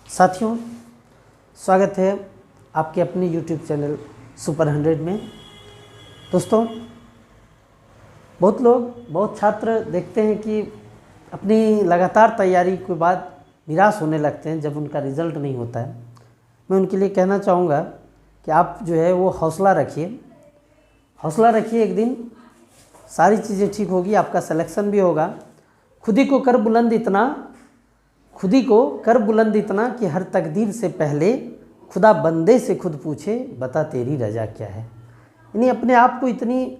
साथियों, स्वागत है आपके अपने YouTube चैनल सुपर 100 में। दोस्तों, बहुत छात्र देखते हैं कि अपनी लगातार तैयारी के बाद निराश होने लगते हैं जब उनका रिज़ल्ट नहीं होता है। मैं उनके लिए कहना चाहूँगा कि आप जो है वो हौसला रखिए, एक दिन सारी चीज़ें ठीक होगी, आपका सिलेक्शन भी होगा। खुद ही को कर बुलंद इतना कि हर तकदीर से पहले खुदा बंदे से खुद पूछे, बता तेरी रजा क्या है। यानी अपने आप को इतनी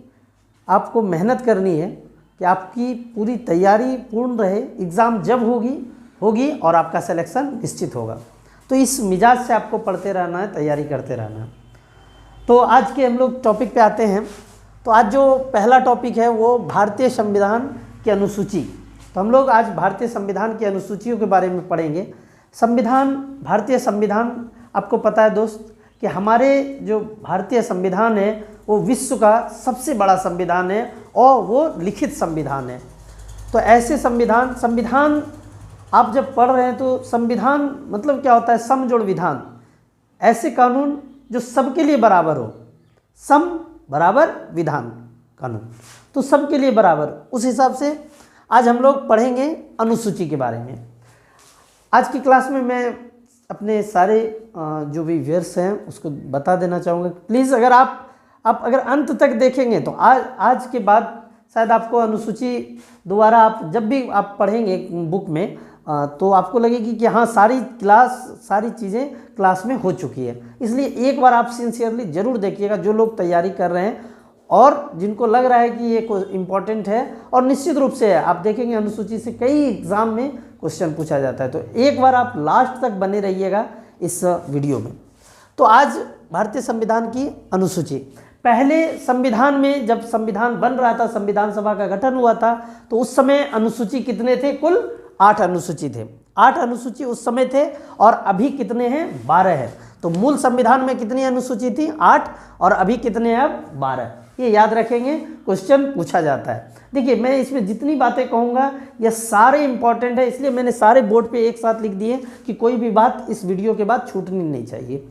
आपको मेहनत करनी है कि आपकी पूरी तैयारी पूर्ण रहे, एग्ज़ाम जब होगी और आपका सिलेक्शन निश्चित होगा। तो इस मिजाज से आपको पढ़ते रहना है, तैयारी करते रहना है। तो आज के हम लोग टॉपिक पे आते हैं। तो आज जो पहला टॉपिक है वो भारतीय संविधान की अनुसूची। तो हम लोग आज भारतीय संविधान की अनुसूचियों के बारे में पढ़ेंगे। भारतीय संविधान, आपको पता है दोस्त कि हमारे जो भारतीय संविधान है वो विश्व का सबसे बड़ा संविधान है और वो लिखित संविधान है। तो ऐसे संविधान आप जब पढ़ रहे हैं तो संविधान मतलब क्या होता है? समजोड़ विधान, ऐसे कानून जो सबके लिए बराबर हो, सम बराबर विधान कानून, तो सबके लिए बराबर। उस हिसाब से आज हम लोग पढ़ेंगे अनुसूची के बारे में। आज की क्लास में मैं अपने सारे जो भी व्यूअर्स हैं उसको बता देना चाहूँगा, प्लीज़ अगर आप अगर अंत तक देखेंगे तो आज के बाद शायद आपको अनुसूची दोबारा आप जब भी आप पढ़ेंगे बुक में तो आपको लगेगी कि हाँ सारी चीज़ें क्लास में हो चुकी है। इसलिए एक बार आप सिंसियरली ज़रूर देखिएगा, जो लोग तैयारी कर रहे हैं और जिनको लग रहा है कि ये इम्पॉर्टेंट है। और निश्चित रूप से आप देखेंगे अनुसूची से कई एग्ज़ाम में क्वेश्चन पूछा जाता है। तो एक बार आप लास्ट तक बने रहिएगा इस वीडियो में। तो आज भारतीय संविधान की अनुसूची। पहले संविधान में जब संविधान बन रहा था, संविधान सभा का गठन हुआ था, तो उस समय अनुसूची कितने थे? कुल 8 अनुसूची थे। 8 अनुसूची उस समय थे और अभी कितने हैं? 12 है। तो मूल संविधान में कितनी अनुसूची थी? 8, और अभी कितने हैं? अब 12। ये याद रखेंगे, क्वेश्चन पूछा जाता है। देखिए, मैं इसमें जितनी बातें कहूँगा ये सारे इंपॉर्टेंट है, इसलिए मैंने सारे बोर्ड पे एक साथ लिख दिए कि कोई भी बात इस वीडियो के बाद छूटनी नहीं चाहिए।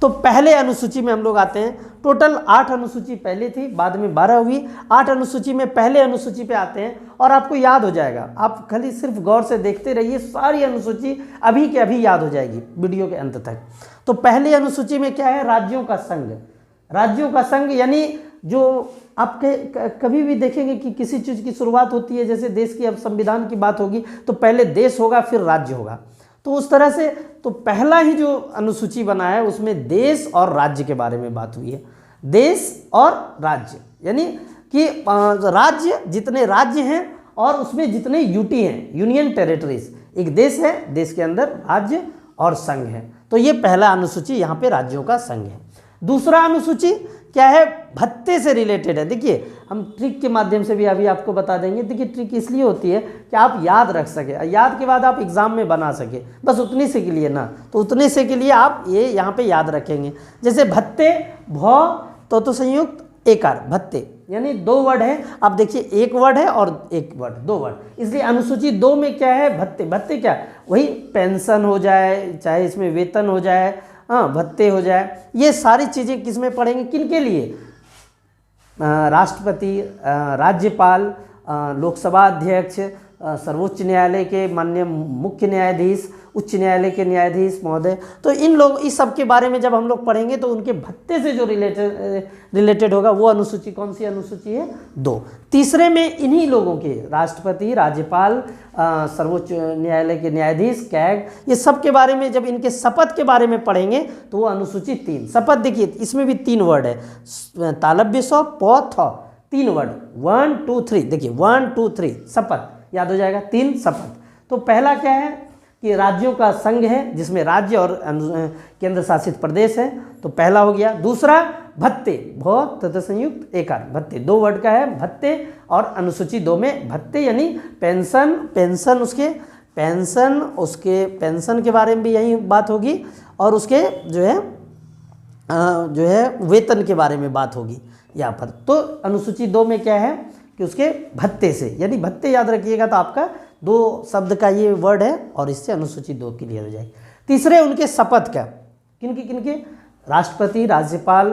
तो पहले अनुसूची में हम लोग आते हैं। टोटल 8 अनुसूची पहले थी, बाद में 12 हुई। 8 अनुसूची में पहले अनुसूची पे आते हैं और आपको याद हो जाएगा। आप खाली सिर्फ गौर से देखते रहिए, सारी अनुसूची अभी के अभी याद हो जाएगी वीडियो के अंत तक। तो पहली अनुसूची में क्या है? राज्यों का संघ। यानी जो आपके कभी भी देखेंगे कि किसी चीज़ की शुरुआत होती है, जैसे देश की अब संविधान की बात होगी तो पहले देश होगा फिर राज्य होगा। तो उस तरह से तो पहला ही जो अनुसूची बना है उसमें देश और राज्य के बारे में बात हुई है। देश और राज्य, यानी कि राज्य, जितने राज्य हैं और उसमें जितने यूटी हैं, यूनियन टेरिटरीज। एक देश है, देश के अंदर राज्य और संघ है। तो ये पहला अनुसूची, यहाँ पे राज्यों का संघ है। दूसरा अनुसूची क्या है? भत्ते से रिलेटेड है। देखिए, हम ट्रिक के माध्यम से भी अभी आपको बता देंगे। देखिए, ट्रिक इसलिए होती है कि आप याद रख सके, याद के बाद आप एग्जाम में बना सके, बस उतने से के लिए ना। तो उतने से के लिए आप ये यहाँ पे याद रखेंगे। जैसे भत्ते, भौ तो संयुक्त एकार, भत्ते, यानी 2 वर्ड है। आप देखिए, एक वर्ड है और एक वर्ड, 2 वर्ड। इसलिए अनुसूची 2 में क्या है? भत्ते। भत्ते क्या? वही पेंशन हो जाए, चाहे इसमें वेतन हो जाए, भत्ते हो जाए, ये सारी चीज़ें किस में पढ़ेंगे? किन के लिए? राष्ट्रपति, राज्यपाल, लोकसभा अध्यक्ष, सर्वोच्च न्यायालय के माननीय मुख्य न्यायाधीश, उच्च न्यायालय के न्यायाधीश महोदय। तो इस सब के बारे में जब हम लोग पढ़ेंगे तो उनके भत्ते से जो रिलेटेड होगा वो अनुसूची कौन सी अनुसूची है? 2। तीसरे में इन्हीं लोगों के, राष्ट्रपति, राज्यपाल, सर्वोच्च न्यायालय के न्यायाधीश, कैग, ये सब के बारे में जब इनके शपथ के बारे में पढ़ेंगे तो वो अनुसूची 3। शपथ, देखिए इसमें भी 3 वर्ड है, तालव्य सौ, पौ, थ, 3 वर्ड, 1 2 3। देखिए 1 2 3 शपथ याद हो जाएगा, 3 शपथ। तो पहला क्या है कि राज्यों का संघ है जिसमें राज्य और केंद्र शासित प्रदेश है, तो पहला हो गया। दूसरा भत्ते, भौ तथा संयुक्त एकार, भत्ते 2 वर्ड का है, भत्ते। और अनुसूची 2 में भत्ते यानी पेंशन उसके पेंशन के बारे में भी यही बात होगी, और उसके जो है वेतन के बारे में बात होगी यहाँ पर। तो अनुसूची 2 में क्या है कि उसके भत्ते से, यानी भत्ते याद रखिएगा तो आपका 2 शब्द का ये वर्ड है और इससे अनुसूची 2 क्लियर हो जाएगी। तीसरे उनके शपथ का, किनके राष्ट्रपति, राज्यपाल,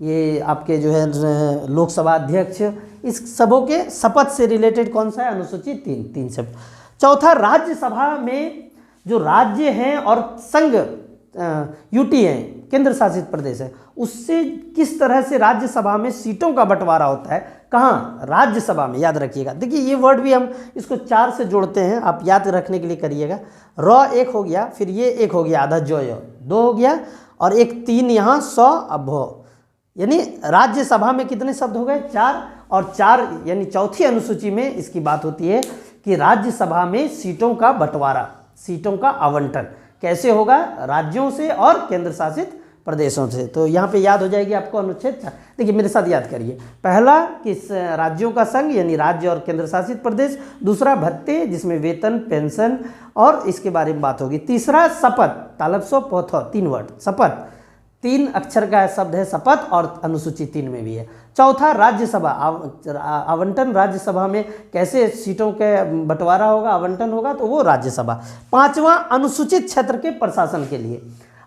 ये आपके जो है लोकसभा अध्यक्ष, इस सबों के शपथ से रिलेटेड कौन सा है? अनुसूची 3 शब्द। चौथा, राज्यसभा में जो राज्य हैं और संघ यूटी हैं, केंद्र शासित प्रदेश है, उससे किस तरह से राज्यसभा में सीटों का बंटवारा होता है। कहाँ? राज्यसभा में। याद रखिएगा। देखिए ये वर्ड भी हम इसको 4 से जोड़ते हैं, आप याद रखने के लिए करिएगा। र 1 हो गया, फिर ये 1 हो गया आधा, जो 2 हो गया, और एक 3 यहाँ 100 अब हो, यानी राज्यसभा में कितने शब्द हो गए? 4। और 4 यानी चौथी अनुसूची में इसकी बात होती है कि राज्यसभा में सीटों का बंटवारा, सीटों का आवंटन कैसे होगा? राज्यों से और केंद्र शासित प्रदेशों से। तो यहाँ पे याद हो जाएगी आपको अनुच्छेद 4। देखिए मेरे साथ याद करिए। पहला किस राज्यों का संघ यानी राज्य और केंद्र शासित प्रदेश। दूसरा भत्ते जिसमें वेतन, पेंशन और इसके बारे में बात होगी। तीसरा शपथ, तालबसो पोथो, 3 वर्ड शपथ, 3 अक्षर का शब्द है शपथ, और अनुसूची 3 में भी है। चौथा राज्यसभा, आवंटन, राज्यसभा में कैसे सीटों के बंटवारा होगा, आवंटन होगा, तो वो राज्यसभा। 5वां अनुसूचित क्षेत्र के प्रशासन के लिए।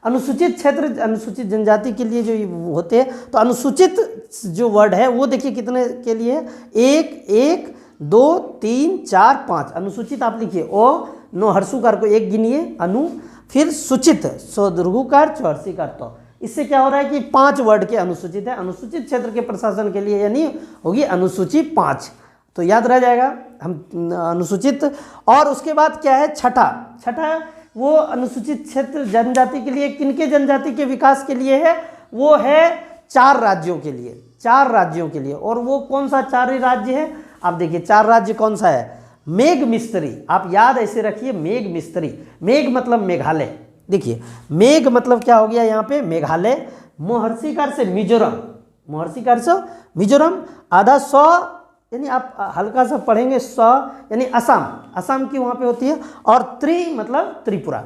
अनुसूचित क्षेत्र अनुसूचित जनजाति के लिए जो होते हैं, तो अनुसूचित जो वर्ड है वो देखिए कितने के लिए है? 1 2 3 4 5। अनुसूचित आप लिखिए ओ, नो हर्षुकार को 1 गिनिए, अनु, फिर सूचित, सो दीर्घुकार, चौहर्षिकार, तो इससे क्या हो रहा है कि 5 वर्ड के अनुसूचित है। अनुसूचित क्षेत्र के प्रशासन के लिए यानी होगी अनुसूची 5, तो याद रह जाएगा हम अनुसूचित। और उसके बाद क्या है? छठा वो अनुसूचित क्षेत्र जनजाति के लिए, किनके जनजाति के विकास के लिए है? वो है 4 राज्यों के लिए, 4 राज्यों के लिए। और वो कौन सा 4 राज्य है? आप देखिए 4 राज्य कौन सा है? मेघ मिस्त्री, आप याद ऐसे रखिए, मेघ मिस्त्री। मेघ मतलब मेघालय, देखिए मेघ मतलब क्या हो गया यहाँ पे? मेघालय। मोहर्षिकार से मिजोरम, मोहर्षिकार से मिजोरम, आधा 100 यानी आप हल्का सा पढ़ेंगे 100 यानी असम, असम की वहाँ पे होती है। और मतलब त्रिपुरा,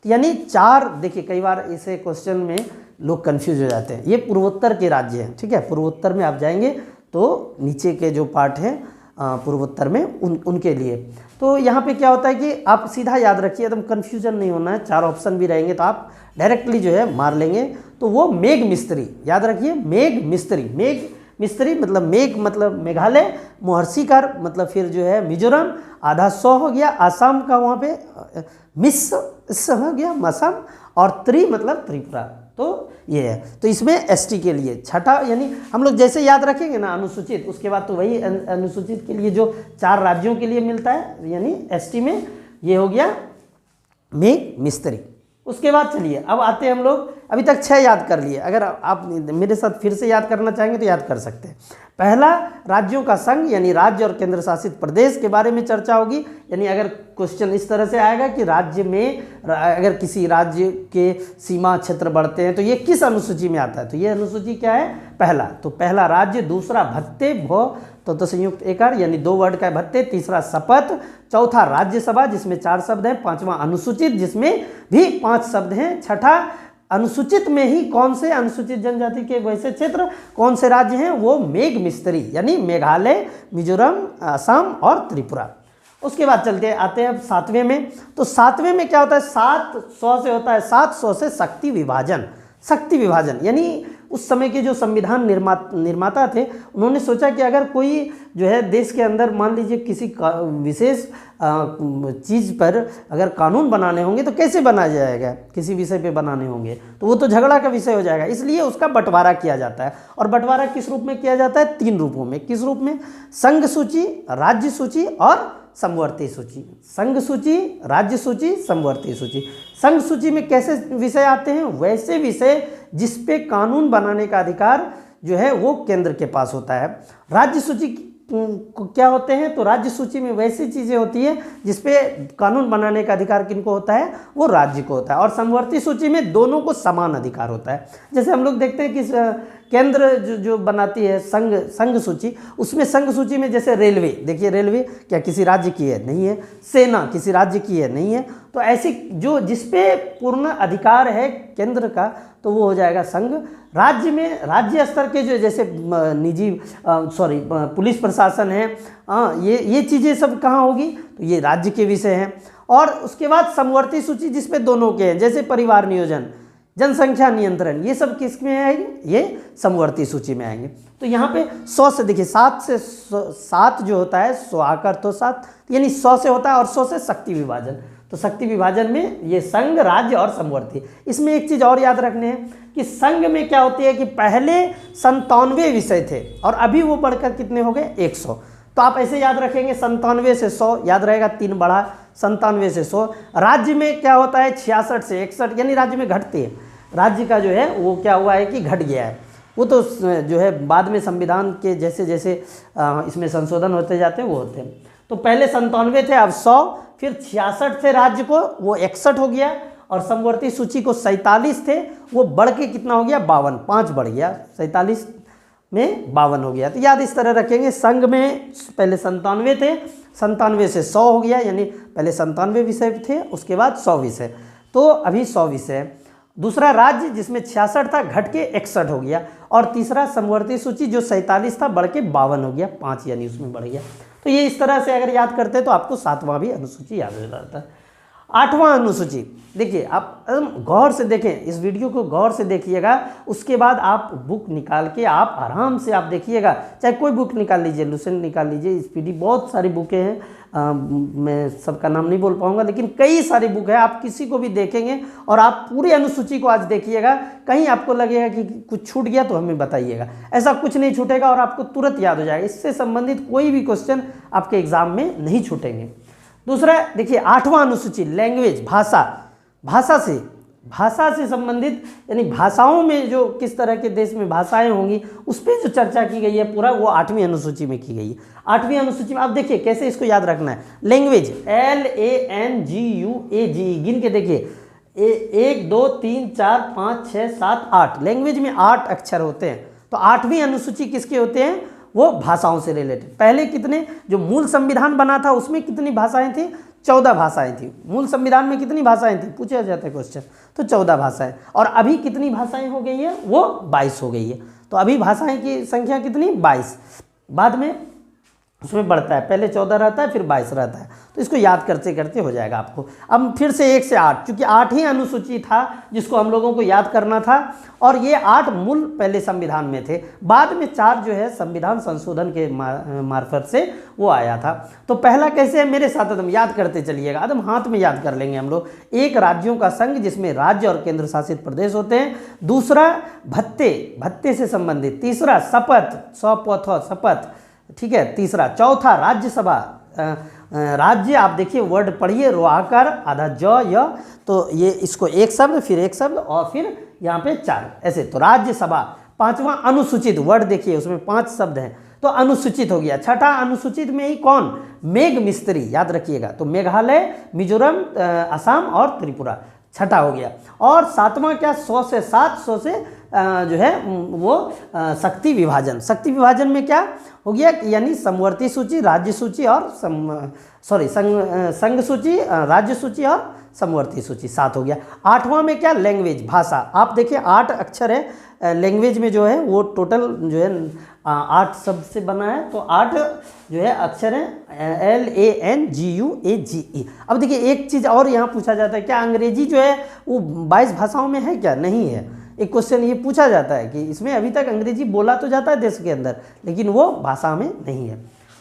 यानी 4। देखिए कई बार इसे क्वेश्चन में लोग कंफ्यूज हो जाते हैं। ये पूर्वोत्तर के राज्य हैं, ठीक है। पूर्वोत्तर में आप जाएंगे तो नीचे के जो पार्ट हैं पूर्वोत्तर में उनके लिए। तो यहाँ पे क्या होता है कि आप सीधा याद रखिए, एकदम कन्फ्यूजन नहीं होना है। 4 ऑप्शन भी रहेंगे तो आप डायरेक्टली जो है मार लेंगे। तो वो मेघ मिस्त्री, याद रखिए मेघ मिस्त्री। मेघ मिस्त्री मतलब मेघ मतलब मेघालय, मोहर्षिकार मतलब फिर जो है मिजोरम, आधा 100 हो गया आसाम का, वहाँ पे मिस हो गया मसम, और मतलब त्रिपुरा। तो ये है। तो इसमें एसटी के लिए छठा, यानी हम लोग जैसे याद रखेंगे ना अनुसूचित, उसके बाद तो वही अनुसूचित के लिए जो 4 राज्यों के लिए मिलता है, यानी एसटी में ये हो गया मेघ मिस्त्री। उसके बाद चलिए अब आते हैं हम लोग, अभी तक 6 याद कर लिए। अगर आप मेरे साथ फिर से याद करना चाहेंगे तो याद कर सकते हैं। पहला राज्यों का संघ यानी राज्य और केंद्र शासित प्रदेश के बारे में चर्चा होगी। यानी अगर क्वेश्चन इस तरह से आएगा कि राज्य में अगर किसी राज्य के सीमा क्षेत्र बढ़ते हैं तो ये किस अनुसूची में आता है, तो ये अनुसूची क्या है? पहला। तो पहला राज्य, दूसरा भत्ते भो तो संयुक्त एकार यानी 2 वर्ड का भत्ते, तीसरा शपथ, चौथा राज्यसभा जिसमें 4 शब्द हैं, 5वां अनुसूचित जिसमें भी 5 शब्द हैं, छठा अनुसूचित में ही कौन से अनुसूचित जनजाति के वैसे क्षेत्र कौन से राज्य हैं, वो मेघ मिस्त्री यानी मेघालय, मिजोरम, असम और त्रिपुरा। उसके बाद चलते आते हैं अब 7वें में। तो 7वें में क्या होता है? 700 से होता है, 700 से शक्ति विभाजन। शक्ति विभाजन यानी उस समय के जो संविधान निर्माता थे, उन्होंने सोचा कि अगर कोई जो है देश के अंदर मान लीजिए किसी विशेष चीज़ पर अगर कानून बनाने होंगे तो कैसे बनाया जाएगा, किसी विषय पे बनाने होंगे तो वो तो झगड़ा का विषय हो जाएगा। इसलिए उसका बंटवारा किया जाता है। और बंटवारा किस रूप में किया जाता है? 3 रूपों में। किस रूप में? संघ सूची, राज्य सूची और समवर्ती सूची। संघ सूची, राज्य सूची, समवर्ती सूची। संघ सूची में कैसे विषय आते हैं? वैसे विषय जिस पे कानून बनाने का अधिकार जो है वो केंद्र के पास होता है। राज्य सूची क्या होते हैं? तो राज्य सूची में वैसी चीज़ें होती हैं जिस पे कानून बनाने का अधिकार किनको होता है? वो राज्य को होता है। और समवर्ती सूची में दोनों को समान अधिकार होता है। जैसे हम लोग देखते हैं कि केंद्र जो बनाती है संघ सूची, उसमें संघ सूची में जैसे रेलवे, देखिए रेलवे क्या किसी राज्य की है? नहीं है। सेना किसी राज्य की है? नहीं है। तो ऐसी जो जिसपे पूर्ण अधिकार है केंद्र का, तो वो हो जाएगा संघ। राज्य में राज्य स्तर के जो जैसे निजी पुलिस प्रशासन है, ये चीज़ें सब कहाँ होगी? तो ये राज्य के विषय हैं। और उसके बाद समवर्ती सूची जिसपे दोनों के हैं, जैसे परिवार नियोजन, जनसंख्या नियंत्रण, ये सब किस में आएंगे? ये समवर्ती सूची में आएंगे। तो यहाँ पे 100 से देखिए 7 जो होता है 100 आकर तो 7, यानी 100 से होता है, और 100 से शक्ति विभाजन। तो शक्ति विभाजन में ये संघ, राज्य और समवर्ती। इसमें एक चीज़ और याद रखने हैं कि संघ में क्या होती है कि पहले 97 विषय थे और अभी वो बढ़कर कितने हो गए? 100। तो आप ऐसे याद रखेंगे 97 से 100 याद रहेगा, 3 बढ़ा, 97 से 100। राज्य में क्या होता है? 66 से 61, यानी राज्य में घटते हैं। राज्य का जो है वो क्या हुआ है कि घट गया है। वो तो जो है बाद में संविधान के जैसे जैसे इसमें संशोधन होते जाते हैं वो होते हैं। तो पहले 97 थे, अब 100, फिर 66 थे राज्य को, वो 61 हो गया, और समवर्ती सूची को 47 थे, वो बढ़ के कितना हो गया? 52, 5 बढ़ गया, 47 में 52 हो गया। तो याद इस तरह रखेंगे, संघ में पहले 97 थे, 97 से 100 हो गया, यानी पहले 97 विषय थे, उसके बाद 100 विषय, तो अभी 100 विषय। दूसरा राज्य जिसमें 66 था घट के 61 हो गया, और तीसरा समवर्ती सूची जो 47 था बढ़ के 52 हो गया, 5 यानी उसमें बढ़ गया। तो ये इस तरह से अगर याद करते हैं तो आपको 7वां भी अनुसूची याद हो जाता है। 8वां अनुसूची, देखिए आप गौर से देखें, इस वीडियो को गौर से देखिएगा, उसके बाद आप बुक निकाल के आप आराम से आप देखिएगा, चाहे कोई बुक निकाल लीजिए, लुसेंट निकाल लीजिए, स्पीडी, बहुत सारी बुकें हैं, मैं सबका नाम नहीं बोल पाऊंगा, लेकिन कई सारी बुक है, आप किसी को भी देखेंगे और आप पूरी अनुसूची को आज देखिएगा, कहीं आपको लगेगा कि कुछ छूट गया तो हमें बताइएगा, ऐसा कुछ नहीं छूटेगा और आपको तुरंत याद हो जाएगा। इससे संबंधित कोई भी क्वेश्चन आपके एग्जाम में नहीं छूटेंगे। दूसरा देखिए 8वां अनुसूची लैंग्वेज, भाषा से संबंधित, यानी भाषाओं में जो किस तरह के देश में भाषाएं होंगी उस पर जो चर्चा की गई है पूरा, वो 8वीं अनुसूची में की गई है। 8वीं अनुसूची में आप देखिए कैसे इसको याद रखना है। लैंग्वेज LANGUAGE, गिन के देखिए 1 2 3 4 5 6 7 8, लैंग्वेज में 8 अक्षर होते हैं। तो 8वीं अनुसूची किसके होते हैं? वो भाषाओं से रिलेटेड। पहले कितने, जो मूल संविधान बना था उसमें कितनी भाषाएं थी? 14 भाषाएं थी। मूल संविधान में कितनी भाषाएं थी पूछा जाता है क्वेश्चन, तो 14 भाषाएं। और अभी कितनी भाषाएं हो गई है? वो 22 हो गई है। तो अभी भाषाएं की संख्या कितनी? 22। बाद में उसमें बढ़ता है, पहले 14 रहता है फिर 22 रहता है। तो इसको याद करते करते हो जाएगा आपको। अब फिर से 1 से 8, क्योंकि 8 ही अनुसूची था जिसको हम लोगों को याद करना था, और ये 8 मूल पहले संविधान में थे, बाद में 4 जो है संविधान संशोधन के मार्फत से वो आया था। तो पहला कैसे है? मेरे साथ एकदम याद करते चलिएगा, एकदम हाथ में याद कर लेंगे हम लोग। एक, राज्यों का संघ जिसमें राज्य और केंद्र शासित प्रदेश होते हैं। दूसरा, भत्ते से संबंधित। तीसरा, शपथ, ठीक है, तीसरा। चौथा, राज्यसभा, राज्य, आप देखिए वर्ड पढ़िए, रोआकार, आधा य, तो ये इसको एक शब्द, फिर एक शब्द, और फिर यहाँ पे 4 ऐसे, तो राज्यसभा। 5वां, अनुसूचित, वर्ड देखिए उसमें 5 शब्द हैं, तो अनुसूचित हो गया। 6ठा, अनुसूचित में ही कौन? मेघ मिस्त्री, याद रखिएगा, तो मेघालय, मिजोरम, असम और त्रिपुरा, 6ठा हो गया। और 7वां क्या? 100 से 7, 100 से जो है वो शक्ति विभाजन। शक्ति विभाजन में क्या हो गया? यानी समवर्ती सूची, राज्य सूची और संघ सूची, राज्य सूची और समवर्ती सूची, 7 हो गया। 8वां में क्या? लैंग्वेज, भाषा। आप देखिए 8 अक्षर है लैंग्वेज में, जो है वो टोटल जो है 8 शब्द से बना है, तो 8 जो है अक्षर हैं, LANGUAGE। अब देखिए एक चीज़ और यहाँ पूछा जाता है, क्या अंग्रेजी जो है वो 22 भाषाओं में है क्या? नहीं है। एक क्वेश्चन ये पूछा जाता है कि इसमें अभी तक अंग्रेजी बोला तो जाता है देश के अंदर, लेकिन वो भाषा में नहीं है।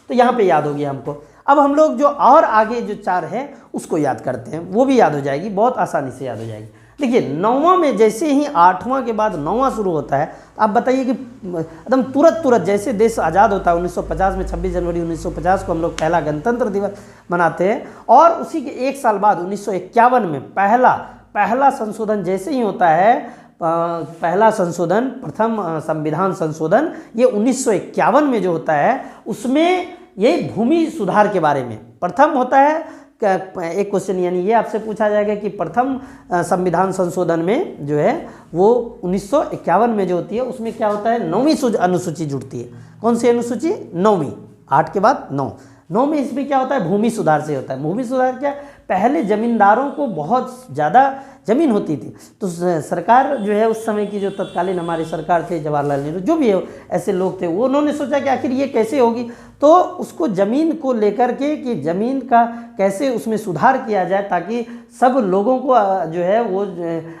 तो यहाँ पे याद हो गया हमको। अब हम लोग जो और आगे जो 4 है उसको याद करते हैं, वो भी याद हो जाएगी, बहुत आसानी से याद हो जाएगी। देखिए 9वां में जैसे ही 8वां के बाद 9वां शुरू होता है, तो आप बताइए कि एकदम तुरंत जैसे देश आज़ाद होता है 1950 में, 26 जनवरी 1950 को हम लोग पहला गणतंत्र दिवस मनाते हैं, और उसी के 1 साल बाद 1951 में पहला संशोधन जैसे ही होता है, पहला संशोधन, प्रथम संविधान संशोधन, ये 1951 में जो होता है, उसमें ये भूमि सुधार के बारे में प्रथम होता है एक क्वेश्चन यानी ये आपसे पूछा जाएगा कि प्रथम संविधान संशोधन में जो है वो 1951 में जो होती है उसमें क्या होता है, 9वीं अनुसूची जुड़ती है। कौन सी अनुसूची? 9वीं, 8 के बाद 9 में इसमें क्या होता है, भूमि सुधार से होता है। भूमि सुधार क्या, पहले जमींदारों को बहुत ज़्यादा ज़मीन होती थी, तो सरकार जो है उस समय की जो तत्कालीन हमारी सरकार थे, जवाहरलाल नेहरू जो भी है ऐसे लोग थे, वो उन्होंने सोचा कि आखिर ये कैसे होगी, तो उसको ज़मीन को लेकर के कि ज़मीन का कैसे उसमें सुधार किया जाए ताकि सब लोगों को जो है वो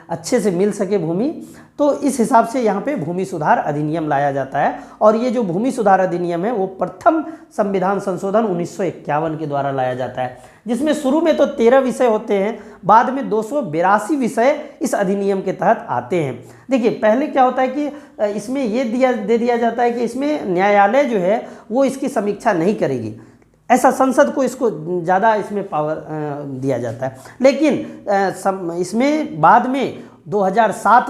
अच्छे से मिल सके भूमि। तो इस हिसाब से यहाँ पे भूमि सुधार अधिनियम लाया जाता है। और ये जो भूमि सुधार अधिनियम है वो प्रथम संविधान संशोधन 1951 के द्वारा लाया जाता है, जिसमें शुरू में तो 13 विषय होते हैं, बाद में 282 विषय इस अधिनियम के तहत आते हैं। देखिए पहले क्या होता है कि इसमें ये दे दिया जाता है कि इसमें न्यायालय जो है वो इसकी समीक्षा नहीं करेगी, ऐसा संसद को इसको ज़्यादा इसमें पावर दिया जाता है। लेकिन इसमें बाद में 2007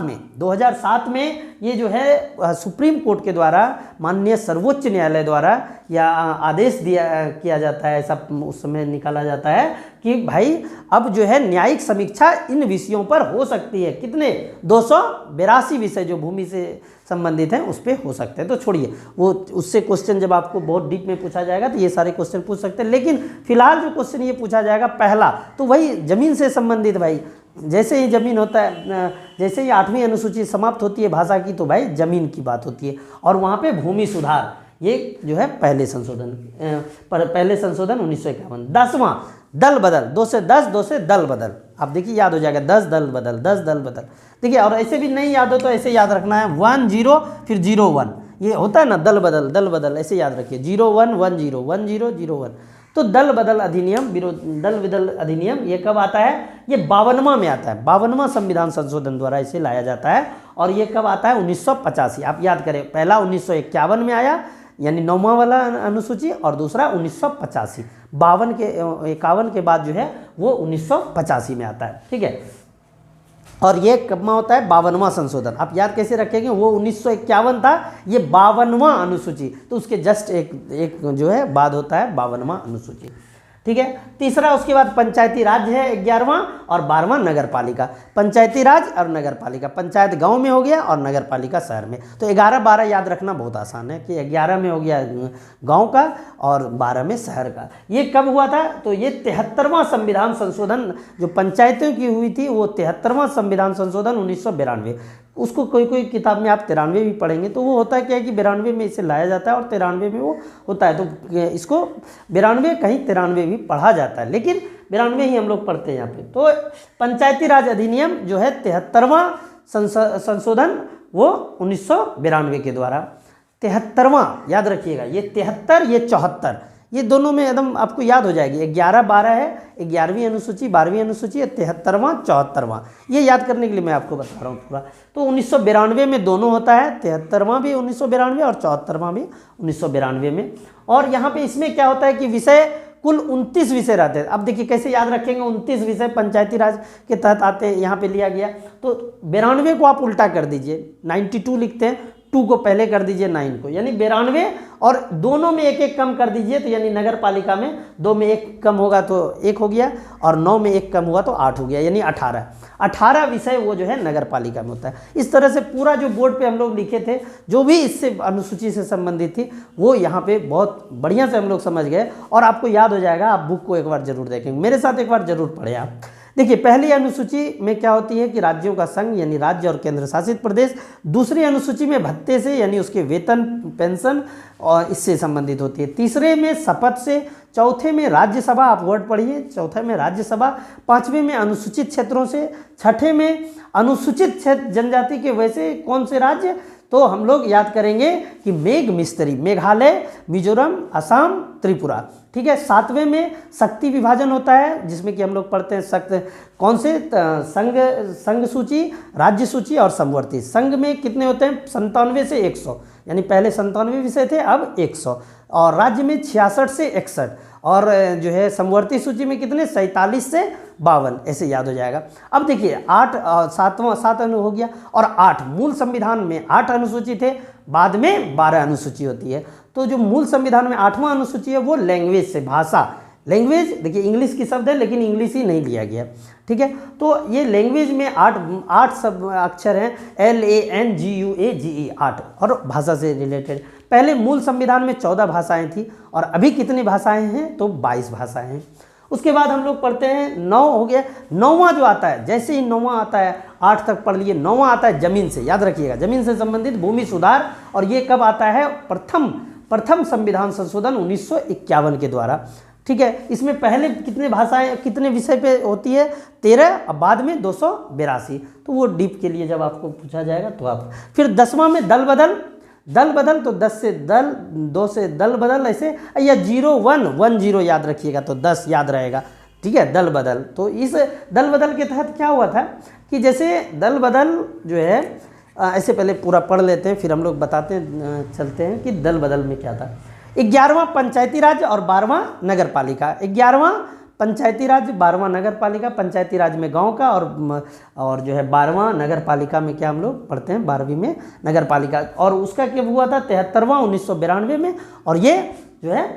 में ये जो है सुप्रीम कोर्ट के द्वारा माननीय सर्वोच्च न्यायालय द्वारा या आदेश किया जाता है, ऐसा उस समय निकाला जाता है कि भाई अब जो है न्यायिक समीक्षा इन विषयों पर हो सकती है। कितने? 282 विषय जो भूमि से संबंधित हैं उस पर हो सकते हैं। तो छोड़िए वो, उससे क्वेश्चन जब आपको बहुत डीप में पूछा जाएगा तो ये सारे क्वेश्चन पूछ सकते हैं, लेकिन फिलहाल जो क्वेश्चन ये पूछा जाएगा पहला तो वही जमीन से संबंधित। भाई जैसे ही जमीन होता है, जैसे ही 8वीं अनुसूची समाप्त होती है भाषा की, तो भाई जमीन की बात होती है। और वहाँ पे भूमि सुधार ये जो है पहले संशोधन 1951। 10वां दल बदल, 2 से 10, 2 से दल बदल। आप देखिए याद हो जाएगा, 10 दल बदल, 10 दल बदल। देखिए और ऐसे भी नहीं याद हो तो ऐसे याद रखना है, 1 0 फिर 0 1, ये होता है ना दल बदल, ऐसे याद रखिए 0 1 1 0 1 0 0 1। तो दल बदल अधिनियम ये कब आता है? ये 52वां में आता है, 52वां संविधान संशोधन द्वारा इसे लाया जाता है। और ये कब आता है? 1985। आप याद करें, पहला 1951 में आया यानी 9वां वाला अनुसूची, और दूसरा 1985। 51 के बाद जो है वो 1985 में आता है। ठीक है, और ये कब में होता है? 52वां संशोधन। आप याद कैसे रखेंगे, वो 1951 था, ये 52वां अनुसूची, तो उसके जस्ट एक जो है बाद होता है 52वां अनुसूची। ठीक है, तीसरा उसके बाद पंचायती राज है 11वां, और 12वां नगर पालिका। पंचायती राज और नगर पालिका, पंचायत गांव में हो गया और नगर पालिका शहर में। तो 11 12 याद रखना बहुत आसान है कि 11 में हो गया गांव का और 12 में शहर का। ये कब हुआ था? तो ये 73वां संविधान संशोधन जो पंचायतों की हुई थी, वो 73वां संविधान संशोधन 1992। उसको कोई किताब में आप 93 भी पढ़ेंगे तो वो होता है क्या है कि 92 में इसे लाया जाता है और 93 में वो होता है। तो इसको 92 कहीं 93 भी पढ़ा जाता है, लेकिन 92 ही हम लोग पढ़ते हैं यहाँ पे। तो पंचायती राज अधिनियम जो है 73वां संशोधन वो 1992 के द्वारा। 73वां याद रखिएगा, ये 73 ये 74, ये दोनों में एकदम आपको याद हो जाएगी। 11 12 है, 11वीं अनुसूची 12वीं अनुसूची, 73वां 74वां, ये याद करने के लिए मैं आपको बता रहा हूँ पूरा। तो 1992 में दोनों होता है, 73वां भी 1992 और 74वां भी 1992 में। और यहाँ पे इसमें क्या होता है कि विषय कुल 29 विषय रहते हैं। अब देखिए कैसे याद रखेंगे, 29 विषय पंचायती राज के तहत आते हैं, यहाँ पे लिया गया। तो 92 को आप उल्टा कर दीजिए, 92 लिखते हैं, 2 को पहले कर दीजिए 9 को, यानी 92, और दोनों में एक एक कम कर दीजिए, तो यानी नगर पालिका में 2 में 1 कम होगा तो 1 हो गया, और 9 में 1 कम हुआ तो 8 हो गया, यानी 18 विषय वो जो है नगर पालिका में होता है। इस तरह से पूरा जो बोर्ड पे हम लोग लिखे थे, जो भी इससे अनुसूची से संबंधित थी, वो यहाँ पे बहुत बढ़िया से हम लोग समझ गए और आपको याद हो जाएगा। आप बुक को एक बार जरूर देखेंगे, मेरे साथ एक बार जरूर पढ़े आप। देखिए पहली अनुसूची में क्या होती है कि राज्यों का संघ यानी राज्य और केंद्र शासित प्रदेश। दूसरी अनुसूची में भत्ते से यानी उसके वेतन पेंशन और इससे संबंधित होती है। तीसरे में शपथ से। चौथे में राज्यसभा, आप वर्ड पढ़िए, चौथे में राज्यसभा। 5वें में अनुसूचित क्षेत्रों से। 6ठे में अनुसूचित क्षेत्र जनजाति के वैसे कौन से राज्य, तो हम लोग याद करेंगे कि मेघमिस्त्री, मेघालय, मिजोरम, असम, त्रिपुरा। ठीक है, 7वें में शक्ति विभाजन होता है, जिसमें कि हम लोग पढ़ते हैं कौन से संघ सूची, राज्य सूची और समवर्ती। संघ में कितने होते हैं? 97 से 100, यानी पहले 97 विषय थे, अब 100। और राज्य में 66 से 61, और जो है समवर्ती सूची में कितने? 47 से 52, ऐसे याद हो जाएगा। अब देखिए 7 अनु हो गया, और 8 मूल संविधान में 8 अनुसूची थे, बाद में 12 अनुसूची होती है। तो जो मूल संविधान में 8वां अनुसूची है वो लैंग्वेज से, भाषा, लैंग्वेज देखिए इंग्लिश की शब्द है लेकिन इंग्लिश ही नहीं लिया गया, ठीक है। तो ये लैंग्वेज में 8 सब अक्षर हैं, LANGUAGE 8, और भाषा से रिलेटेड। पहले मूल संविधान में 14 भाषाएं थी और अभी कितनी भाषाएं हैं, तो 22 भाषाएं हैं। उसके बाद हम लोग पढ़ते हैं 9 हो गया। 9वां जो आता है, जैसे ही 9वां आता है, 8 तक पढ़ लिए, 9वां आता है जमीन से, याद रखिएगा, जमीन से संबंधित भूमि सुधार। और ये कब आता है, प्रथम संविधान संशोधन 1951 के द्वारा, ठीक है। इसमें पहले कितने भाषाएं कितने विषय पे होती है, 13, और बाद में 282। तो वो डीप के लिए जब आपको पूछा जाएगा तो आप। फिर 10वां में दल बदल, तो 10 से दल, 2 से दल बदल, ऐसे, या 0110 याद रखिएगा, तो 10 याद रहेगा, ठीक है, दल बदल। तो इस दल बदल के तहत क्या हुआ था कि जैसे दल बदल जो है, ऐसे पहले पूरा पढ़ लेते हैं, फिर हम लोग बताते हैं, चलते हैं कि दल बदल में क्या था। 11वां पंचायती राज और 12वां नगर पालिका। 11वां पंचायती राज, 12वां नगर पालिका। पंचायती राज में गांव का, और जो है 12वां नगर पालिका में क्या हम लोग पढ़ते हैं, 12वीं में नगर पालिका। और उसका क्या हुआ था, 73वां 1992 में, और ये जो है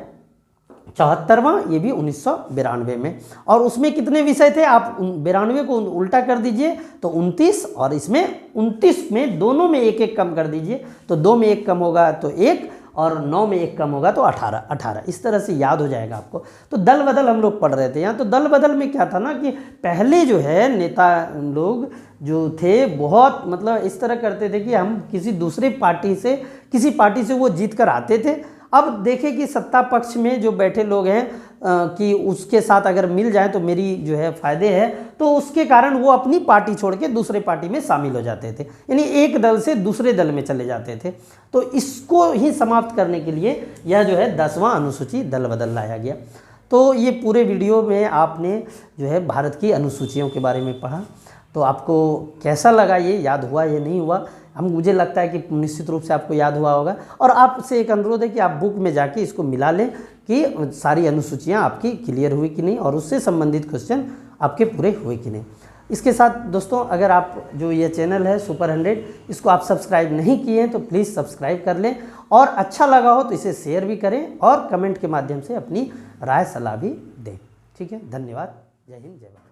74वां, ये भी 1992 में। और उसमें कितने विषय थे, आप 92 को उल्टा कर दीजिए तो 29, और इसमें 29 में दोनों में एक एक कम कर दीजिए, तो 2 में 1 कम होगा तो 1, और 9 में 1 कम होगा तो 18। इस तरह से याद हो जाएगा आपको। तो दल बदल हम लोग पढ़ रहे थे यहाँ। तो दल बदल में क्या था ना कि पहले जो है नेता लोग जो थे, बहुत मतलब इस तरह करते थे कि हम किसी पार्टी से वो जीत कर आते थे। अब देखें कि सत्ता पक्ष में जो बैठे लोग हैं कि उसके साथ अगर मिल जाए तो मेरी जो है फ़ायदे है, तो उसके कारण वो अपनी पार्टी छोड़ के दूसरे पार्टी में शामिल हो जाते थे, यानी एक दल से दूसरे दल में चले जाते थे। तो इसको ही समाप्त करने के लिए यह जो है 10वां अनुसूची दल बदल लाया गया। तो ये पूरे वीडियो में आपने जो है भारत की अनुसूचियों के बारे में पढ़ा। तो आपको कैसा लगा, ये याद हुआ या नहीं हुआ, मुझे लगता है कि निश्चित रूप से आपको याद हुआ होगा। और आपसे एक अनुरोध है कि आप बुक में जाके इसको मिला लें कि सारी अनुसूचियाँ आपकी क्लियर हुई कि नहीं, और उससे संबंधित क्वेश्चन आपके पूरे हुए कि नहीं। इसके साथ दोस्तों, अगर आप जो ये चैनल है सुपर 100, इसको आप सब्सक्राइब नहीं किए हैं तो प्लीज़ सब्सक्राइब कर लें, और अच्छा लगा हो तो इसे शेयर भी करें, और कमेंट के माध्यम से अपनी राय सलाह भी दें। ठीक है, धन्यवाद। जय हिंद, जय भारत।